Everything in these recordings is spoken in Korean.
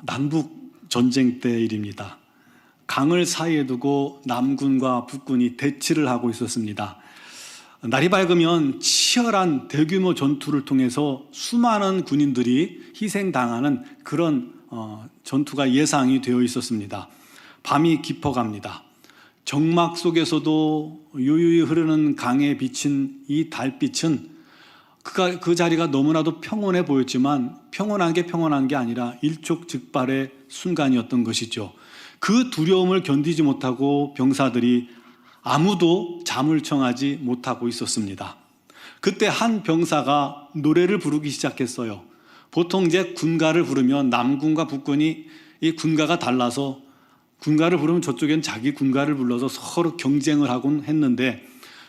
남북 전쟁 때 일입니다. 강을 사이에 두고 남군과 북군이 대치를 하고 있었습니다. 날이 밝으면 치열한 대규모 전투를 통해서 수많은 군인들이 희생당하는 그런 전투가 예상이 되어 있었습니다. 밤이 깊어갑니다. 정막 속에서도 유유히 흐르는 강에 비친 이 달빛은 그 자리가 너무나도 평온해 보였지만 평온한 게 아니라 일촉즉발의 순간이었던 것이죠. 그 두려움을 견디지 못하고 병사들이 아무도 잠을 청하지 못하고 있었습니다. 그때 한 병사가 노래를 부르기 시작했어요. 보통 이제 군가를 부르면 남군과 북군이 이 군가가 달라서 군가를 부르면 저쪽엔 자기 군가를 불러서 서로 경쟁을 하곤 했는데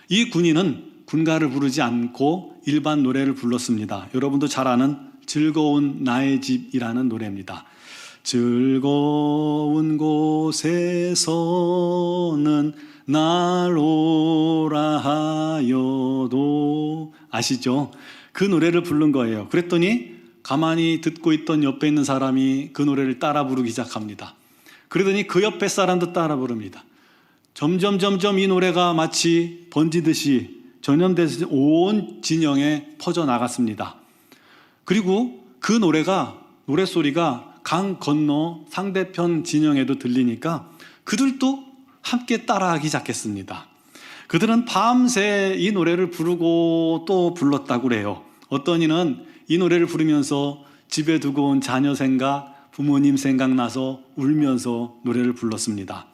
이 군인은 군가를 부르지 않고 일반 노래를 불렀습니다. 여러분도 잘 아는 즐거운 나의 집이라는 노래입니다. 즐거운 곳에서는 날 오라 하여도, 아시죠? 그 노래를 부른 거예요. 그랬더니 가만히 듣고 있던 옆에 있는 사람이 그 노래를 따라 부르기 시작합니다. 그러더니 그 옆에 사람도 따라 부릅니다. 점점 이 노래가 마치 번지듯이 전염돼서 온 진영에 퍼져나갔습니다. 그리고 그 노래소리가 강 건너 상대편 진영에도 들리니까 그들도 함께 따라하기 시작했습니다. 그들은 밤새 이 노래를 부르고 또 불렀다고 그래요. 어떤 이는 이 노래를 부르면서 집에 두고 온 자녀 생각, 부모님 생각나서 울면서 노래를 불렀습니다.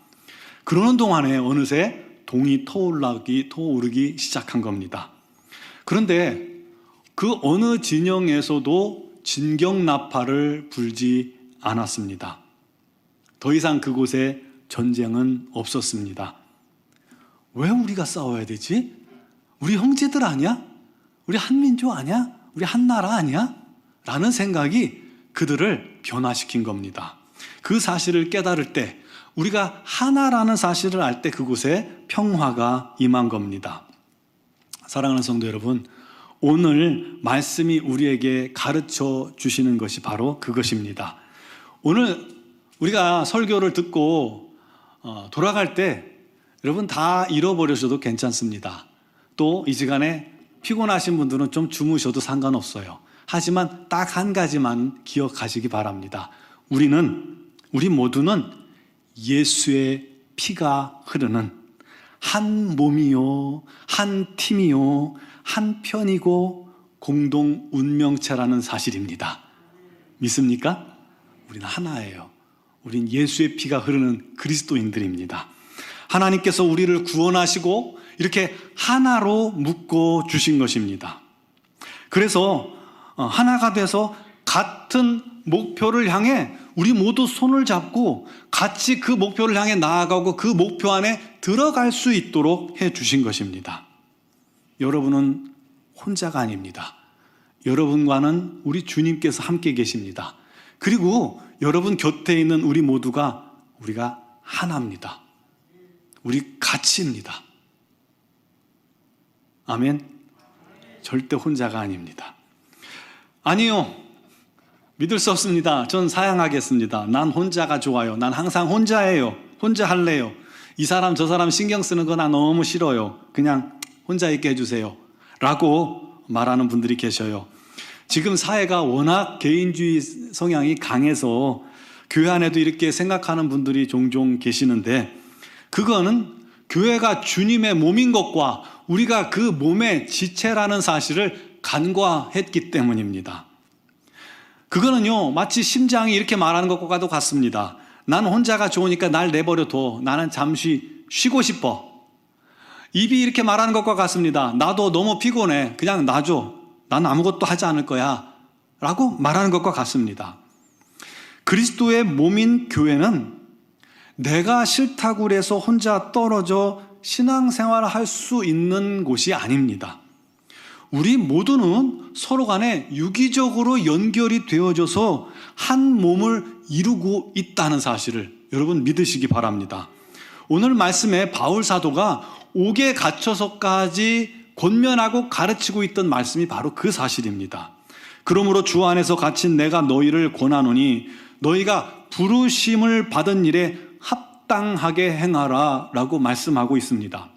그러는 동안에 어느새 동이 터오르기 시작한 겁니다. 그런데 그 어느 진영에서도 진경나팔을 불지 않았습니다. 더 이상 그곳에 전쟁은 없었습니다. 왜 우리가 싸워야 되지? 우리 형제들 아니야? 우리 한민족 아니야? 우리 한나라 아니야? 라는 생각이 그들을 변화시킨 겁니다. 그 사실을 깨달을 때, 우리가 하나라는 사실을 알 때 그곳에 평화가 임한 겁니다. 사랑하는 성도 여러분, 오늘 말씀이 우리에게 가르쳐 주시는 것이 바로 그것입니다. 오늘 우리가 설교를 듣고 돌아갈 때 여러분 다 잃어버리셔도 괜찮습니다. 또 이 시간에 피곤하신 분들은 좀 주무셔도 상관없어요. 하지만 딱 한 가지만 기억하시기 바랍니다. 우리 모두는 예수의 피가 흐르는 한 몸이요, 한 팀이요, 한 편이고 공동 운명체라는 사실입니다. 믿습니까? 우리는 하나예요. 우린 예수의 피가 흐르는 그리스도인들입니다. 하나님께서 우리를 구원하시고 이렇게 하나로 묶어 주신 것입니다. 그래서 하나가 돼서 같은 목표를 향해 우리 모두 손을 잡고 같이 그 목표를 향해 나아가고 그 목표 안에 들어갈 수 있도록 해 주신 것입니다. 여러분은 혼자가 아닙니다. 여러분과는 우리 주님께서 함께 계십니다. 그리고 여러분 곁에 있는 우리가 하나입니다. 우리 같이입니다. 아멘. 절대 혼자가 아닙니다. 아니요, 믿을 수 없습니다. 전 사양하겠습니다. 난 혼자가 좋아요. 난 항상 혼자예요. 혼자 할래요. 이 사람 저 사람 신경 쓰는 거 나 너무 싫어요. 그냥 혼자 있게 해주세요 라고 말하는 분들이 계셔요. 지금 사회가 워낙 개인주의 성향이 강해서 교회 안에도 이렇게 생각하는 분들이 종종 계시는데, 그거는 교회가 주님의 몸인 것과 우리가 그 몸의 지체라는 사실을 간과했기 때문입니다. 그거는요, 마치 심장이 이렇게 말하는 것과도 같습니다. 난 혼자가 좋으니까 날 내버려둬. 나는 잠시 쉬고 싶어. 입이 이렇게 말하는 것과 같습니다. 나도 너무 피곤해. 그냥 놔줘. 난 아무것도 하지 않을 거야 라고 말하는 것과 같습니다. 그리스도의 몸인 교회는 내가 싫다고 그래서 혼자 떨어져 신앙생활을 할 수 있는 곳이 아닙니다. 우리 모두는 서로 간에 유기적으로 연결이 되어져서 한 몸을 이루고 있다는 사실을 여러분 믿으시기 바랍니다. 오늘 말씀에 바울 사도가 옥에 갇혀서까지 권면하고 가르치고 있던 말씀이 바로 그 사실입니다. 그러므로 주 안에서 갇힌 내가 너희를 권하노니 너희가 부르심을 받은 일에 합당하게 행하라 라고 말씀하고 있습니다.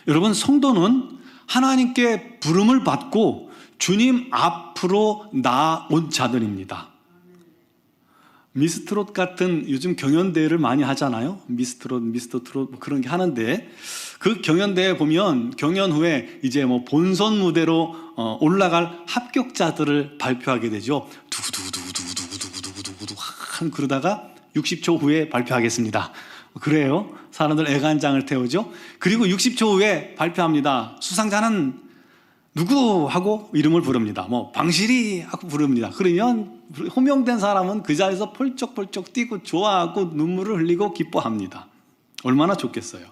여러분, 성도는 하나님께 부름을 받고 주님 앞으로 나온 자들입니다. 미스트롯 같은 요즘 경연대회를 많이 하잖아요. 미스터 트롯 뭐 그런 게 하는데, 그 경연대회 보면 경연 후에 이제 뭐 본선 무대로 올라갈 합격자들을 발표하게 되죠. 두구두구두구두구두구두구두구 그러다가 60초 후에 발표하겠습니다. 그래요. 사람들 애간장을 태우죠. 그리고 60초 후에 발표합니다. 수상자는 누구 하고 이름을 부릅니다. 뭐 방실이 하고 부릅니다. 그러면 호명된 사람은 그 자리에서 펄쩍펄쩍 뛰고 좋아하고 눈물을 흘리고 기뻐합니다. 얼마나 좋겠어요.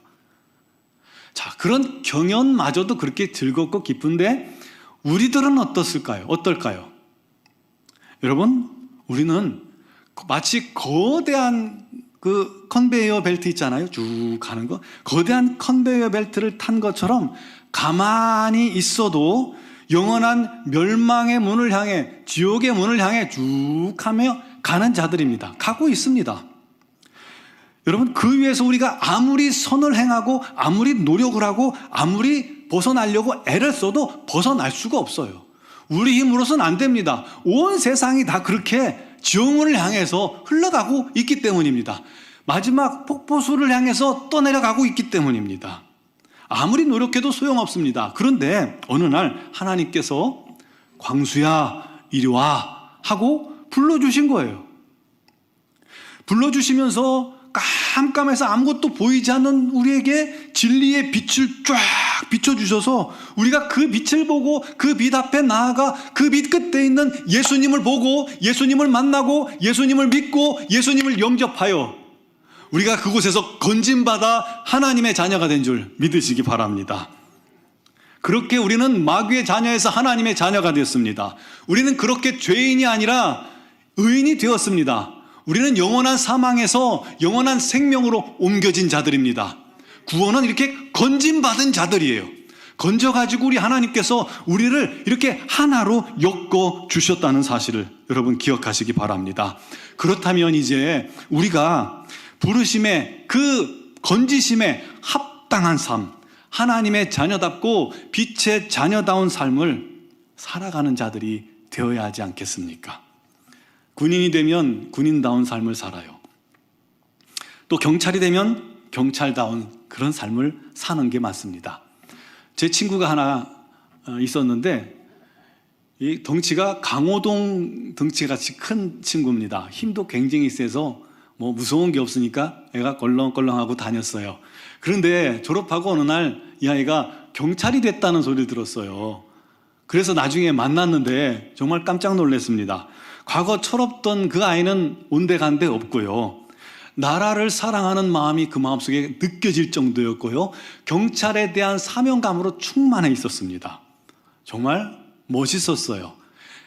자, 그런 경연마저도 그렇게 즐겁고 기쁜데 우리들은 어떨까요? 여러분, 우리는 마치 거대한 그 컨베이어 벨트 있잖아요. 쭉 가는 거. 거대한 컨베이어 벨트를 탄 것처럼 가만히 있어도 영원한 멸망의 문을 향해, 지옥의 문을 향해 쭉 하며 가는 자들입니다. 가고 있습니다. 여러분, 그 위에서 우리가 아무리 선을 행하고 아무리 노력을 하고 아무리 벗어나려고 애를 써도 벗어날 수가 없어요. 우리 힘으로서는 안 됩니다. 온 세상이 다 그렇게 지옥문을 향해서 흘러가고 있기 때문입니다. 마지막 폭포수를 향해서 떠내려가고 있기 때문입니다. 아무리 노력해도 소용없습니다. 그런데 어느 날 하나님께서 광수야 이리 와 하고 불러주신 거예요. 불러주시면서 깜깜해서 아무것도 보이지 않는 우리에게 진리의 빛을 쫙 비춰주셔서 우리가 그 빛을 보고 그 빛 앞에 나아가 그 빛 끝에 있는 예수님을 보고 예수님을 만나고 예수님을 믿고 예수님을 영접하여 우리가 그곳에서 건진받아 하나님의 자녀가 된 줄 믿으시기 바랍니다. 그렇게 우리는 마귀의 자녀에서 하나님의 자녀가 되었습니다. 우리는 그렇게 죄인이 아니라 의인이 되었습니다. 우리는 영원한 사망에서 영원한 생명으로 옮겨진 자들입니다. 구원은 이렇게 건진받은 자들이에요. 건져가지고 우리 하나님께서 우리를 이렇게 하나로 엮어 주셨다는 사실을 여러분 기억하시기 바랍니다. 그렇다면 이제 우리가 부르심의 그 건지심에 합당한 삶, 하나님의 자녀답고 빛의 자녀다운 삶을 살아가는 자들이 되어야 하지 않겠습니까? 군인이 되면 군인다운 삶을 살아요. 또 경찰이 되면 경찰다운 그런 삶을 사는 게 맞습니다. 제 친구가 하나 있었는데 이 덩치가 강호동 덩치같이 큰 친구입니다. 힘도 굉장히 세서 뭐 무서운 게 없으니까 애가 껄렁껄렁하고 다녔어요. 그런데 졸업하고 어느 날 이 아이가 경찰이 됐다는 소리를 들었어요. 그래서 나중에 만났는데 정말 깜짝 놀랐습니다. 과거 철없던 그 아이는 온데간데 없고요. 나라를 사랑하는 마음이 그 마음속에 느껴질 정도였고요. 경찰에 대한 사명감으로 충만해 있었습니다. 정말 멋있었어요.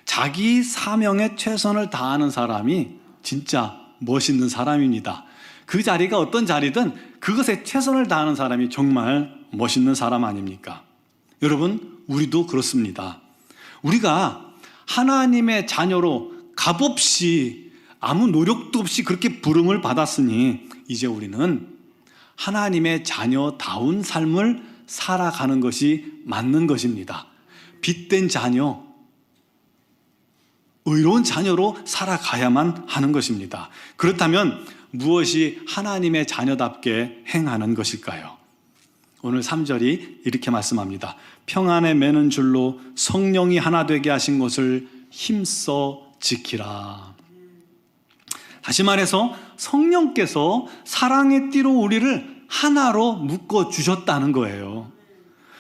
자기 사명에 최선을 다하는 사람이 진짜 멋있는 사람입니다. 그 자리가 어떤 자리든 그것에 최선을 다하는 사람이 정말 멋있는 사람 아닙니까? 여러분, 우리도 그렇습니다. 우리가 하나님의 자녀로 값없이 아무 노력도 없이 그렇게 부름을 받았으니 이제 우리는 하나님의 자녀다운 삶을 살아가는 것이 맞는 것입니다. 빛된 자녀, 의로운 자녀로 살아가야만 하는 것입니다. 그렇다면 무엇이 하나님의 자녀답게 행하는 것일까요? 오늘 3절이 이렇게 말씀합니다. 평안에 매는 줄로 성령이 하나 되게 하신 것을 힘써 지키라. 다시 말해서 성령께서 사랑의 띠로 우리를 하나로 묶어 주셨다는 거예요.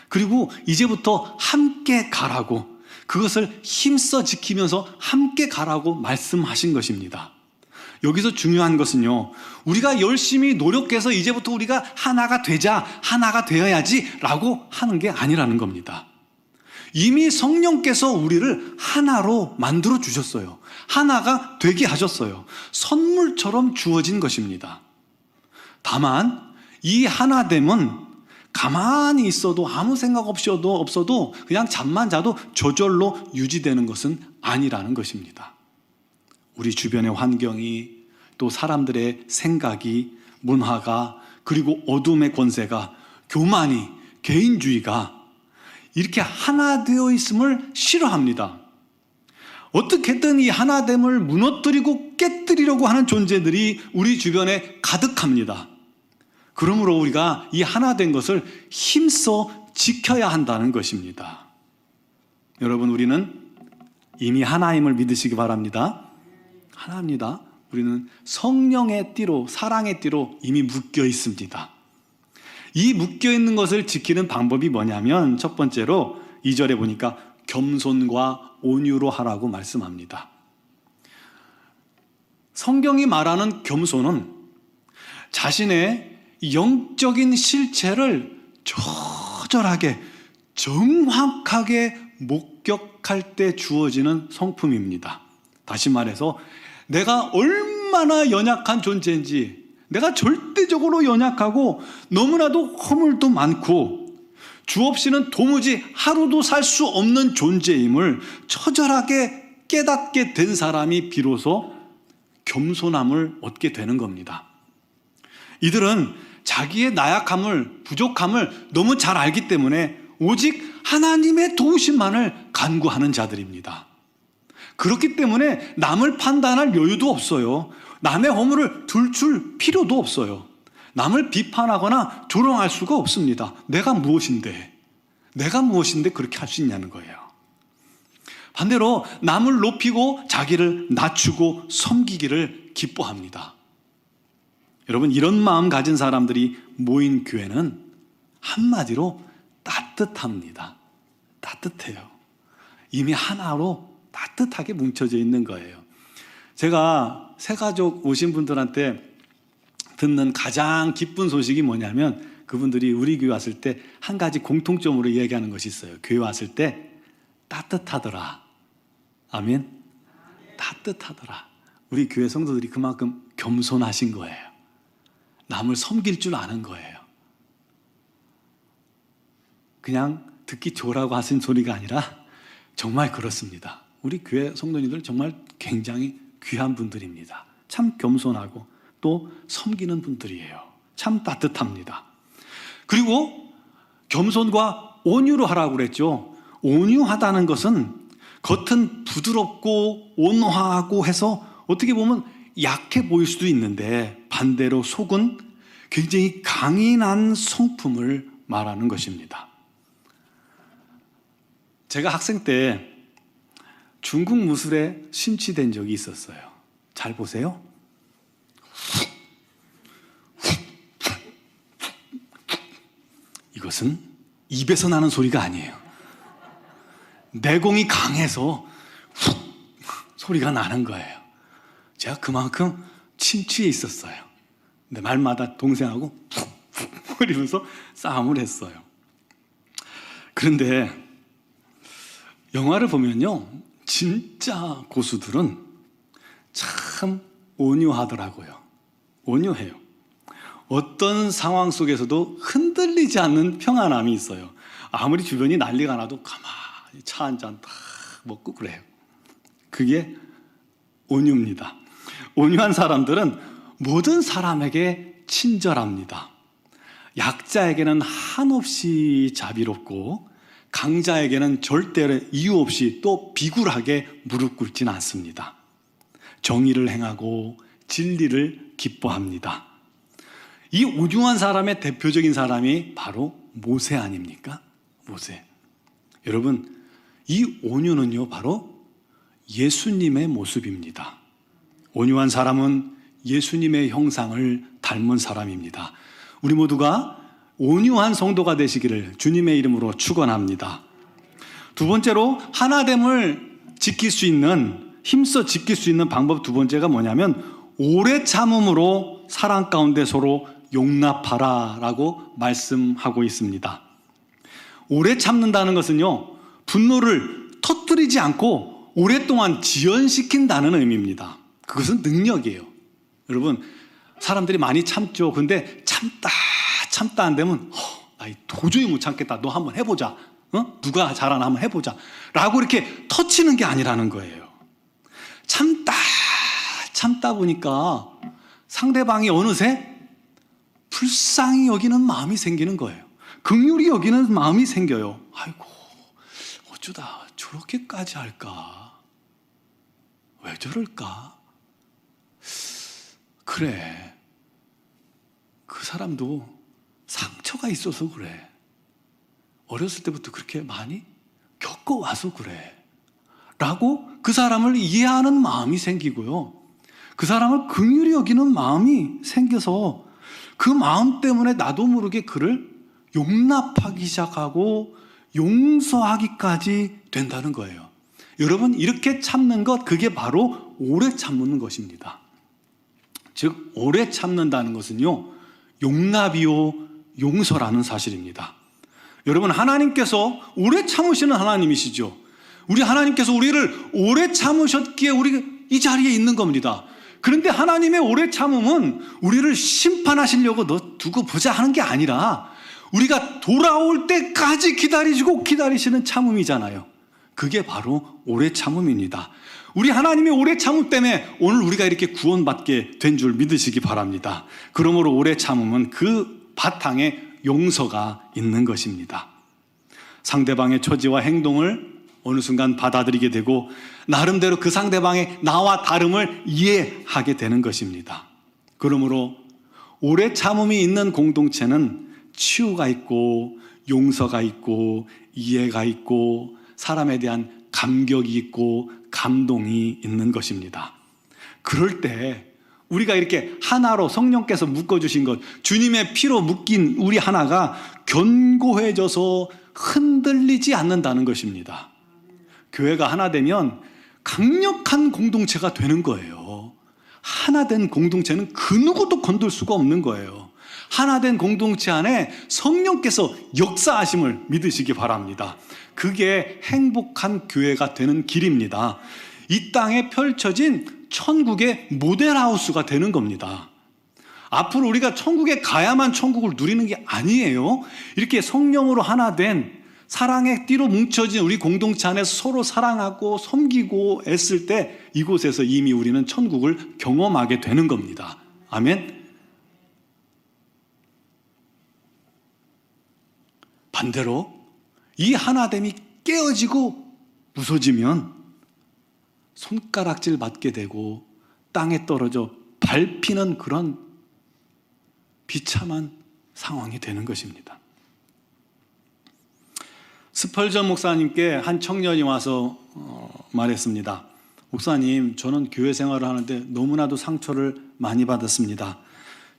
그리고 이제부터 함께 가라고, 그것을 힘써 지키면서 함께 가라고 말씀하신 것입니다. 여기서 중요한 것은요, 우리가 열심히 노력해서 이제부터 우리가 하나가 되자, 하나가 되어야지 라고 하는 게 아니라는 겁니다. 이미 성령께서 우리를 하나로 만들어 주셨어요. 하나가 되게 하셨어요. 선물처럼 주어진 것입니다. 다만 이 하나됨은 가만히 있어도 아무 생각 없어도 그냥 잠만 자도 저절로 유지되는 것은 아니라는 것입니다. 우리 주변의 환경이, 또 사람들의 생각이, 문화가, 그리고 어둠의 권세가, 교만이, 개인주의가 이렇게 하나 되어 있음을 싫어합니다. 어떻게든 이 하나됨을 무너뜨리고 깨뜨리려고 하는 존재들이 우리 주변에 가득합니다. 그러므로 우리가 이 하나된 것을 힘써 지켜야 한다는 것입니다. 여러분, 우리는 이미 하나임을 믿으시기 바랍니다. 하나입니다. 우리는 성령의 띠로, 사랑의 띠로 이미 묶여 있습니다. 이 묶여 있는 것을 지키는 방법이 뭐냐면, 첫 번째로 2절에 보니까 겸손과 온유로 하라고 말씀합니다. 성경이 말하는 겸손은 자신의 영적인 실체를 처절하게, 정확하게 목격할 때 주어지는 성품입니다. 다시 말해서 내가 얼마나 연약한 존재인지, 내가 절대적으로 연약하고 너무나도 허물도 많고 주 없이는 도무지 하루도 살 수 없는 존재임을 처절하게 깨닫게 된 사람이 비로소 겸손함을 얻게 되는 겁니다. 이들은 자기의 나약함을, 부족함을 너무 잘 알기 때문에 오직 하나님의 도우심만을 간구하는 자들입니다. 그렇기 때문에 남을 판단할 여유도 없어요. 남의 허물을 들출 필요도 없어요. 남을 비판하거나 조롱할 수가 없습니다. 내가 무엇인데 그렇게 할 수 있냐는 거예요. 반대로 남을 높이고 자기를 낮추고 섬기기를 기뻐합니다. 여러분, 이런 마음 가진 사람들이 모인 교회는 한마디로 따뜻합니다. 따뜻해요. 이미 하나로 따뜻하게 뭉쳐져 있는 거예요. 제가 새가족 오신 분들한테 듣는 가장 기쁜 소식이 뭐냐면, 그분들이 우리 교회 왔을 때 한 가지 공통점으로 이야기하는 것이 있어요. 교회 왔을 때 따뜻하더라. 아멘? 따뜻하더라. 우리 교회 성도들이 그만큼 겸손하신 거예요. 남을 섬길 줄 아는 거예요. 그냥 듣기 좋으라고 하신 소리가 아니라 정말 그렇습니다. 우리 교회 성도님들 정말 굉장히 귀한 분들입니다. 참 겸손하고 또 섬기는 분들이에요. 참 따뜻합니다. 그리고 겸손과 온유로 하라고 그랬죠. 온유하다는 것은 겉은 부드럽고 온화하고 해서 어떻게 보면 약해 보일 수도 있는데, 반대로 속은 굉장히 강인한 성품을 말하는 것입니다. 제가 학생 때 중국 무술에 심취된 적이 있었어요. 잘 보세요. 이것은 입에서 나는 소리가 아니에요. 내공이 강해서 소리가 나는 거예요. 제가 그만큼 침취해 있었어요. 근데 말마다 동생하고 푹푹 거리면서 싸움을 했어요. 그런데 영화를 보면요, 진짜 고수들은 참 온유하더라고요. 온유해요. 어떤 상황 속에서도 흔들리지 않는 평안함이 있어요. 아무리 주변이 난리가 나도 가만히 차 한 잔 딱 먹고 그래요. 그게 온유입니다. 온유한 사람들은 모든 사람에게 친절합니다. 약자에게는 한없이 자비롭고 강자에게는 절대로 이유 없이 또 비굴하게 무릎 꿇지는 않습니다. 정의를 행하고 진리를 기뻐합니다. 이 온유한 사람의 대표적인 사람이 바로 모세 아닙니까? 모세. 여러분, 이 온유는요, 바로 예수님의 모습입니다. 온유한 사람은 예수님의 형상을 닮은 사람입니다. 우리 모두가 온유한 성도가 되시기를 주님의 이름으로 축원합니다. 두 번째로 하나됨을 지킬 수 있는, 힘써 지킬 수 있는 방법 두 번째가 뭐냐면, 오래 참음으로 사랑 가운데 서로 용납하라 라고 말씀하고 있습니다. 오래 참는다는 것은요, 분노를 터뜨리지 않고 오랫동안 지연시킨다는 의미입니다. 그것은 능력이에요. 여러분, 사람들이 많이 참죠. 근데 참다 안 되면 나 도저히 못 참겠다. 너 한번 해보자. 누가 잘하나 한번 해보자. 라고 이렇게 터치는 게 아니라는 거예요. 참다 참다 보니까 상대방이 어느새 불쌍히 여기는 마음이 생기는 거예요. 긍휼히 여기는 마음이 생겨요. 아이고, 어쩌다 저렇게까지 할까? 왜 저럴까? 그래, 그 사람도 상처가 있어서 그래. 어렸을 때부터 그렇게 많이 겪어와서 그래 라고 그 사람을 이해하는 마음이 생기고요, 그 사람을 긍휼히 여기는 마음이 생겨서 그 마음 때문에 나도 모르게 그를 용납하기 시작하고 용서하기까지 된다는 거예요. 여러분, 이렇게 참는 것, 그게 바로 오래 참는 것입니다. 즉, 오래 참는다는 것은요, 용납이요 용서라는 사실입니다. 여러분, 하나님께서 오래 참으시는 하나님이시죠. 우리 하나님께서 우리를 오래 참으셨기에 우리가 이 자리에 있는 겁니다. 그런데 하나님의 오래 참음은 우리를 심판하시려고 너 두고 보자 하는 게 아니라 우리가 돌아올 때까지 기다리시는 참음이잖아요. 그게 바로 오래 참음입니다. 우리 하나님의 오래 참음 때문에 오늘 우리가 이렇게 구원받게 된 줄 믿으시기 바랍니다. 그러므로 오래 참음은 그 바탕에 용서가 있는 것입니다. 상대방의 처지와 행동을 어느 순간 받아들이게 되고 나름대로 그 상대방의 나와 다름을 이해하게 되는 것입니다. 그러므로 오래 참음이 있는 공동체는 치유가 있고 용서가 있고 이해가 있고 사람에 대한 감격이 있고 감동이 있는 것입니다. 그럴 때 우리가 이렇게 하나로 성령께서 묶어주신 것, 주님의 피로 묶인 우리 하나가 견고해져서 흔들리지 않는다는 것입니다. 교회가 하나 되면 강력한 공동체가 되는 거예요. 하나 된 공동체는 그 누구도 건들 수가 없는 거예요. 하나 된 공동체 안에 성령께서 역사하심을 믿으시기 바랍니다. 그게 행복한 교회가 되는 길입니다. 이 땅에 펼쳐진 천국의 모델하우스가 되는 겁니다. 앞으로 우리가 천국에 가야만 천국을 누리는 게 아니에요. 이렇게 성령으로 하나 된 사랑의 띠로 뭉쳐진 우리 공동체 안에서 서로 사랑하고 섬기고 애쓸 때 이곳에서 이미 우리는 천국을 경험하게 되는 겁니다. 아멘. 반대로 이 하나됨이 깨어지고 부서지면 손가락질 맞게 되고 땅에 떨어져 밟히는 그런 비참한 상황이 되는 것입니다. 스펄전 목사님께 한 청년이 와서 말했습니다. 목사님, 저는 교회 생활을 하는데 너무나도 상처를 많이 받았습니다.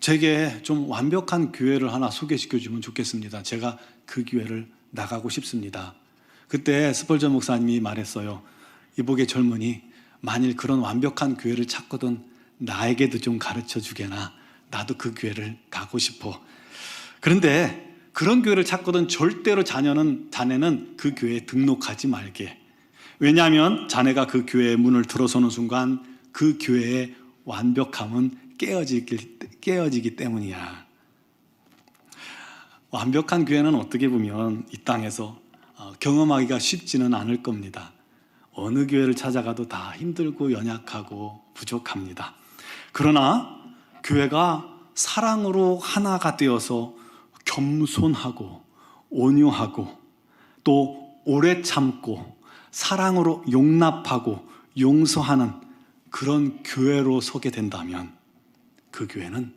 제게 좀 완벽한 교회를 하나 소개시켜 주면 좋겠습니다. 제가 그 교회를 나가고 싶습니다. 그때 스펄전 목사님이 말했어요. 이복의 젊은이, 만일 그런 완벽한 교회를 찾거든 나에게도 좀 가르쳐 주게나. 나도 그 교회를 가고 싶어. 그런데 그런 교회를 찾거든 절대로 자네는 그 교회에 등록하지 말게. 왜냐하면 자네가 그 교회의 문을 들어서는 순간 그 교회의 완벽함은 깨어지기 때문이야. 완벽한 교회는 어떻게 보면 이 땅에서 경험하기가 쉽지는 않을 겁니다. 어느 교회를 찾아가도 다 힘들고 연약하고 부족합니다. 그러나 교회가 사랑으로 하나가 되어서 겸손하고 온유하고 또 오래 참고 사랑으로 용납하고 용서하는 그런 교회로 서게 된다면 그 교회는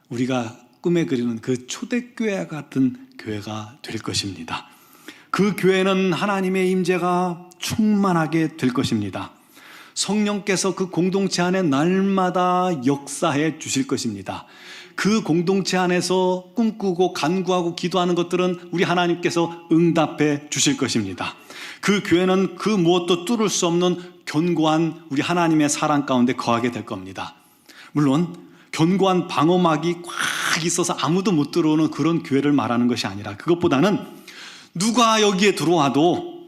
우리가 꿈에 그리는 그 초대교회 같은 교회가 될 것입니다. 그 교회는 하나님의 임재가 충만하게 될 것입니다. 성령께서 그 공동체 안에 날마다 역사해 주실 것입니다. 그 공동체 안에서 꿈꾸고 간구하고 기도하는 것들은 우리 하나님께서 응답해 주실 것입니다. 그 교회는 그 무엇도 뚫을 수 없는 견고한 우리 하나님의 사랑 가운데 거하게 될 겁니다. 물론 견고한 방어막이 꽉 있어서 아무도 못 들어오는 그런 교회를 말하는 것이 아니라 그것보다는 누가 여기에 들어와도,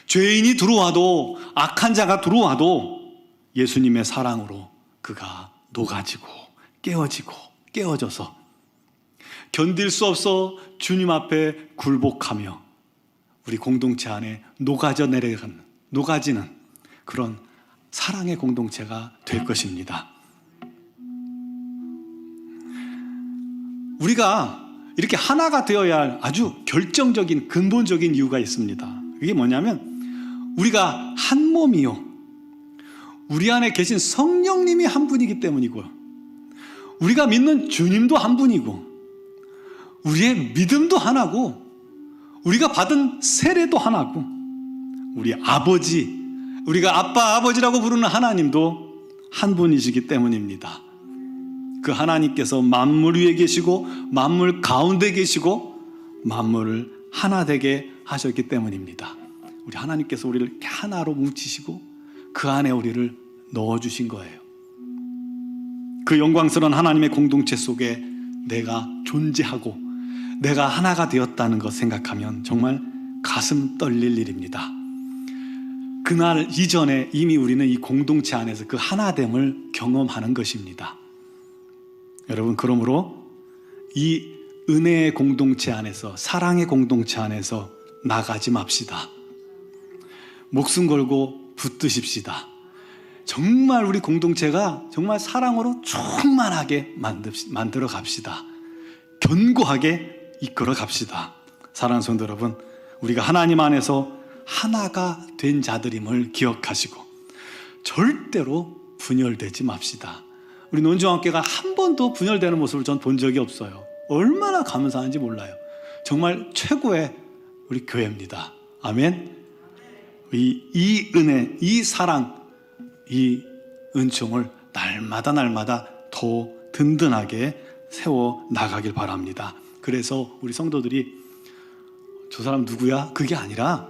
죄인이 들어와도, 악한 자가 들어와도 예수님의 사랑으로 그가 녹아지고 깨어져서 견딜 수 없어 주님 앞에 굴복하며 우리 공동체 안에 녹아지는 그런 사랑의 공동체가 될 것입니다. 우리가 이렇게 하나가 되어야 할 아주 결정적인 근본적인 이유가 있습니다. 그게 뭐냐면 우리가 한 몸이요, 우리 안에 계신 성령님이 한 분이기 때문이고요, 우리가 믿는 주님도 한 분이고, 우리의 믿음도 하나고, 우리가 받은 세례도 하나고, 우리 아버지, 우리가 아빠 아버지라고 부르는 하나님도 한 분이시기 때문입니다. 그 하나님께서 만물 위에 계시고 만물 가운데 계시고 만물을 하나 되게 하셨기 때문입니다. 우리 하나님께서 우리를 이렇게 하나로 뭉치시고 그 안에 우리를 넣어주신 거예요. 그 영광스러운 하나님의 공동체 속에 내가 존재하고 내가 하나가 되었다는 것 생각하면 정말 가슴 떨릴 일입니다. 그날 이전에 이미 우리는 이 공동체 안에서 그 하나됨을 경험하는 것입니다. 여러분, 그러므로 이 은혜의 공동체 안에서, 사랑의 공동체 안에서 나가지 맙시다. 목숨 걸고 붙드십시다. 정말 우리 공동체가 정말 사랑으로 충만하게 만들어 갑시다. 견고하게 이끌어 갑시다. 사랑하는 성도 여러분, 우리가 하나님 안에서 하나가 된 자들임을 기억하시고 절대로 분열되지 맙시다. 우리 논중학교가 한 번도 분열되는 모습을 전 본 적이 없어요. 얼마나 감사한지 몰라요. 정말 최고의 우리 교회입니다. 아멘. 이 은혜, 이 사랑, 이 은총을 날마다 더 든든하게 세워 나가길 바랍니다. 그래서 우리 성도들이 저 사람 누구야? 그게 아니라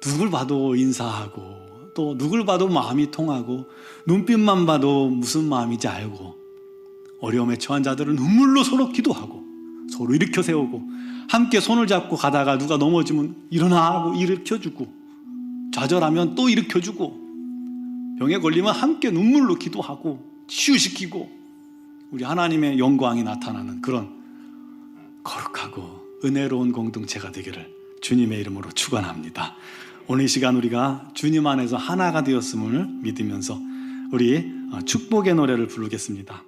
누굴 봐도 인사하고 또 누굴 봐도 마음이 통하고 눈빛만 봐도 무슨 마음인지 알고, 어려움에 처한 자들은 눈물로 서로 기도하고 서로 일으켜 세우고, 함께 손을 잡고 가다가 누가 넘어지면 일어나 하고 일으켜주고, 좌절하면 또 일으켜주고, 병에 걸리면 함께 눈물로 기도하고 치유시키고, 우리 하나님의 영광이 나타나는 그런 거룩하고 은혜로운 공동체가 되기를 주님의 이름으로 축원합니다. 오늘 이 시간 우리가 주님 안에서 하나가 되었음을 믿으면서 우리 축복의 노래를 부르겠습니다.